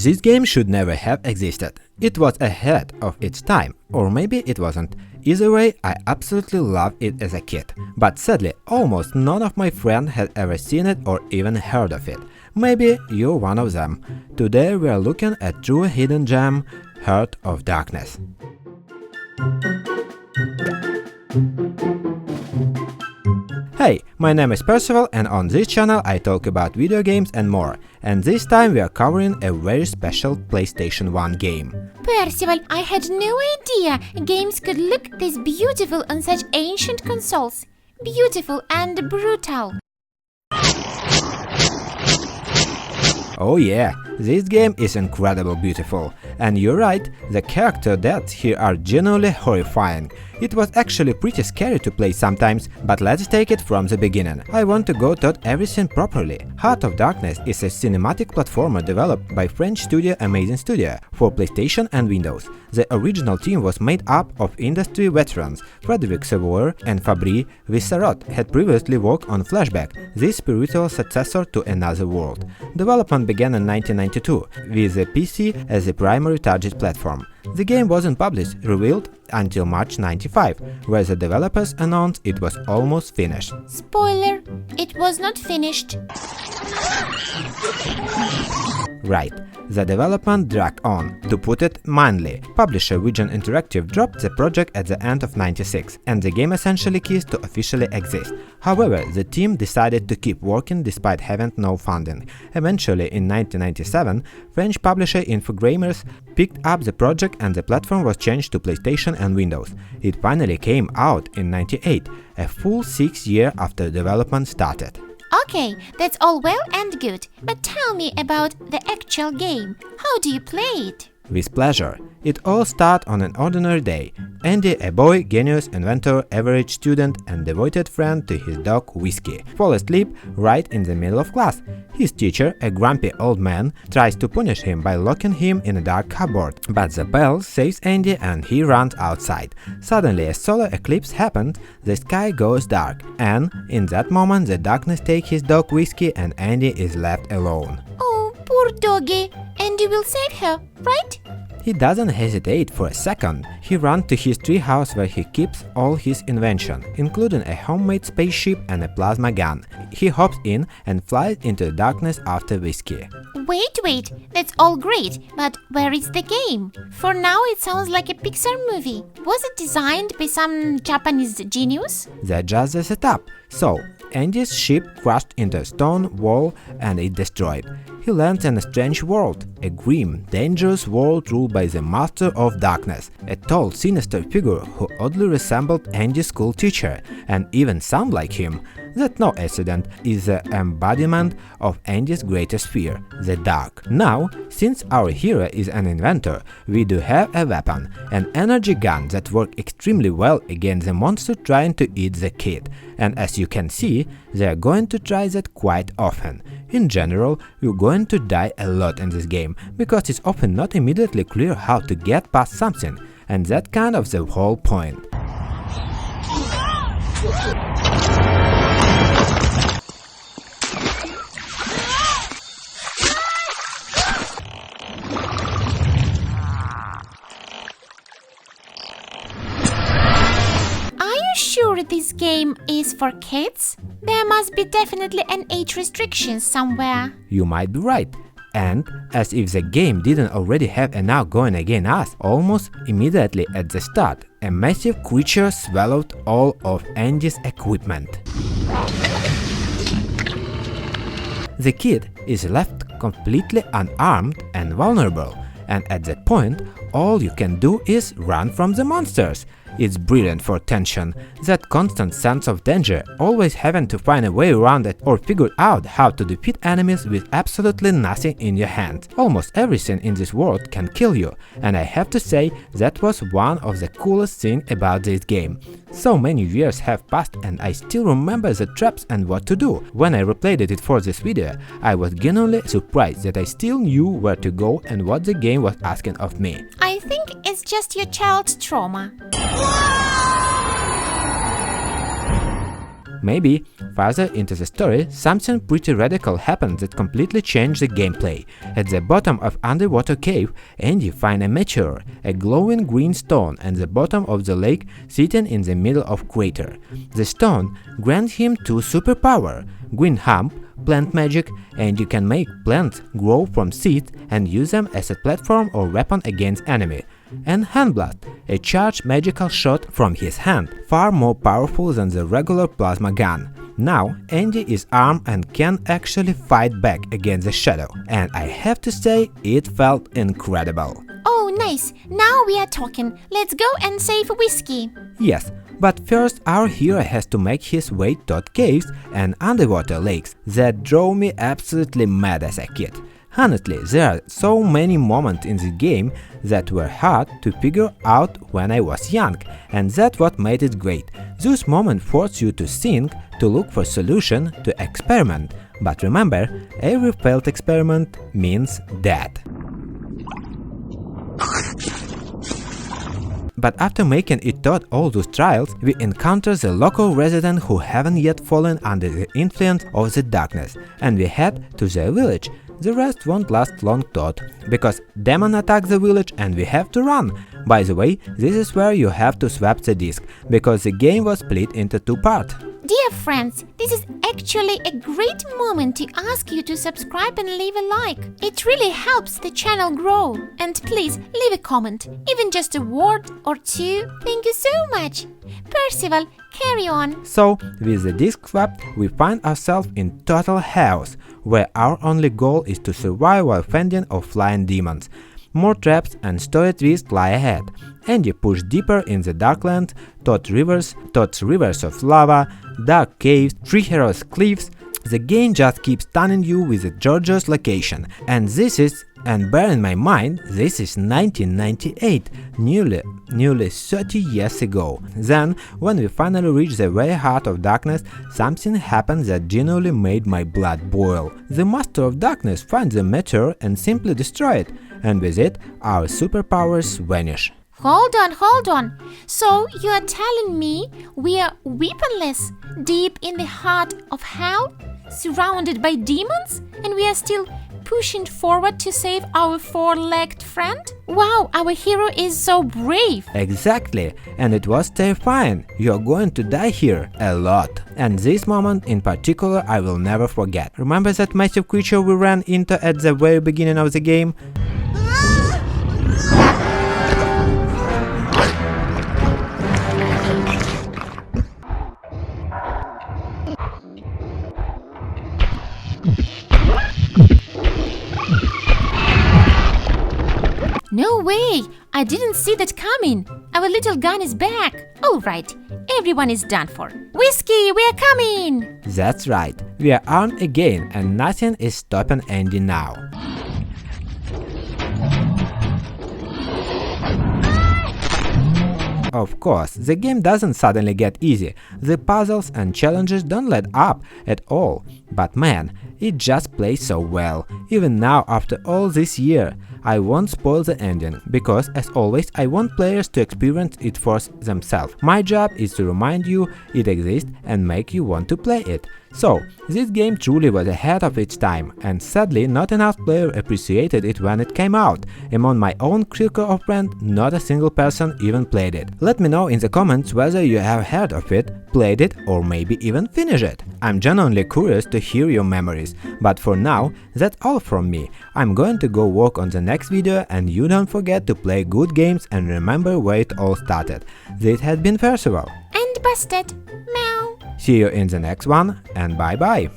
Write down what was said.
This game should never have existed. It was ahead of its time, or maybe it wasn't. Either way, I absolutely loved it as a kid. But sadly, almost none of my friends had ever seen it or even heard of it. Maybe you're one of them. Today we are looking at true hidden gem, Heart of Darkness. Hey, my name is Percival and on this channel I talk about video games and more. And this time we are covering a very special PlayStation 1 game. Percival, I had no idea games could look this beautiful on such ancient consoles. Beautiful and brutal. Oh yeah, this game is incredible beautiful. And you're right, the character deaths here are genuinely horrifying. It was actually pretty scary to play sometimes, but let's take it from the beginning. I want to go through everything properly. Heart of Darkness is a cinematic platformer developed by French studio Amazing Studio for PlayStation and Windows. The original team was made up of industry veterans. Frédéric Savour and Fabrice Visserot had previously worked on Flashback, the spiritual successor to Another World. Development began in 1992, with the PC as the primary target platform. The game wasn't published, revealed until March 95, where the developers announced it was almost finished. Spoiler, it was not finished. Right, the development dragged on. To put it mildly, publisher Vision Interactive dropped the project at the end of 96, and the game essentially ceased to officially exist. However, the team decided to keep working despite having no funding. Eventually, in 1997, French publisher Infogrames picked up the project and the platform was changed to PlayStation and Windows. It finally came out in 98, a full 6 years after development started. Okay, that's all well and good, but tell me about the actual game. How do you play it? With pleasure. It all started on an ordinary day. Andy, a boy, genius, inventor, average student and devoted friend to his dog Whiskey, falls asleep right in the middle of class. His teacher, a grumpy old man, tries to punish him by locking him in a dark cupboard, but the bell saves Andy and he runs outside. Suddenly a solar eclipse happens, the sky goes dark, and in that moment the darkness takes his dog Whiskey and Andy is left alone. Oh, poor doggy. Andy will save her, right? He doesn't hesitate for a second. He runs to his treehouse where he keeps all his inventions, including a homemade spaceship and a plasma gun. He hops in and flies into the darkness after Whiskey. Wait, that's all great, but where is the game? For now it sounds like a Pixar movie. Was it designed by some Japanese genius? That's just the setup. So, Andy's ship crashed into a stone wall and it destroyed. He lands in a strange world, a grim, dangerous world ruled by the Master of Darkness, a tall, sinister figure who oddly resembled Andy's school teacher and even sounded like him. That no accident is the embodiment of Andy's greatest fear, the dark. Now, since our hero is an inventor, we do have a weapon, an energy gun that works extremely well against the monster trying to eat the kid. And as you can see, they are going to try that quite often. In general, you're going to die a lot in this game, because it's often not immediately clear how to get past something, and that's kind of the whole point. Sure this game is for kids? There must be definitely an age restriction somewhere. You might be right. And, as if the game didn't already have enough going against us, almost immediately at the start, a massive creature swallowed all of Andy's equipment. The kid is left completely unarmed and vulnerable, and at that point, all you can do is run from the monsters. It's brilliant for tension, that constant sense of danger, always having to find a way around it or figure out how to defeat enemies with absolutely nothing in your hand. Almost everything in this world can kill you, and I have to say that was one of the coolest things about this game. So many years have passed and I still remember the traps and what to do. When I replayed it for this video, I was genuinely surprised that I still knew where to go and what the game was asking of me. I think it's just your child's trauma. Maybe, further into the story, something pretty radical happened that completely changed the gameplay. At the bottom of underwater cave, Andy finds a meteor, a glowing green stone at the bottom of the lake sitting in the middle of crater. The stone grants him two superpower, green hump, plant magic, and you can make plants grow from seeds and use them as a platform or weapon against enemy. And Hand Blast, a charged magical shot from his hand, far more powerful than the regular plasma gun. Now Andy is armed and can actually fight back against the shadow, and I have to say it felt incredible. Oh, nice! Now we are talking. Let's go and save Whiskey. Yes, but first our hero has to make his way toward caves and underwater lakes that drove me absolutely mad as a kid. Honestly, there are so many moments in the game that were hard to figure out when I was young, and that's what made it great. Those moments force you to think, to look for solution, to experiment. But remember, every failed experiment means death. But after making it through all those trials, we encounter the local residents who haven't yet fallen under the influence of the darkness, and we head to their village. The rest won't last long thought, because demon attack the village and we have to run. By the way, this is where you have to swap the disc, because the game was split into two parts. Dear friends, this is actually a great moment to ask you to subscribe and leave a like. It really helps the channel grow. And please leave a comment, even just a word or two. Thank you so much. Percival, carry on. So, with the disc swapped, we find ourselves in total chaos, where our only goal is to survive while fending off flying demons. More traps and story twists lie ahead, and you push deeper in the Darkland, towards rivers of lava, dark caves, treacherous cliffs. The game just keeps stunning you with a gorgeous location, and bear in my mind, this is 1998, nearly 30 years ago. Then, when we finally reach the very heart of darkness, something happened that genuinely made my blood boil. The Master of Darkness finds the meteor and simply destroys it, and with it, our superpowers vanish. Hold on. So you are telling me we are weaponless, deep in the heart of hell, surrounded by demons, and we are still pushing forward to save our four-legged friend? Wow, our hero is so brave! Exactly, and it was terrifying. You're going to die here, a lot. And this moment in particular I will never forget. Remember that massive creature we ran into at the very beginning of the game? No way! I didn't see that coming! Our little gun is back! Alright, everyone is done for. Whiskey, we are coming! That's right, we are armed again and nothing is stopping Andy now. Of course, the game doesn't suddenly get easy, the puzzles and challenges don't let up at all, but man, it just plays so well. Even now, after all this year, I won't spoil the ending, because as always I want players to experience it for themselves. My job is to remind you it exists and make you want to play it. So, this game truly was ahead of its time, and sadly not enough players appreciated it when it came out. Among my own circle of friends, not a single person even played it. Let me know in the comments whether you have heard of it, played it, or maybe even finished it. I'm genuinely curious to hear your memories, but for now, that's all from me. I'm going to go work on the next video, and you don't forget to play good games and remember where it all started. This has been Percival. And Busted. Meow. See you in the next one, and bye bye!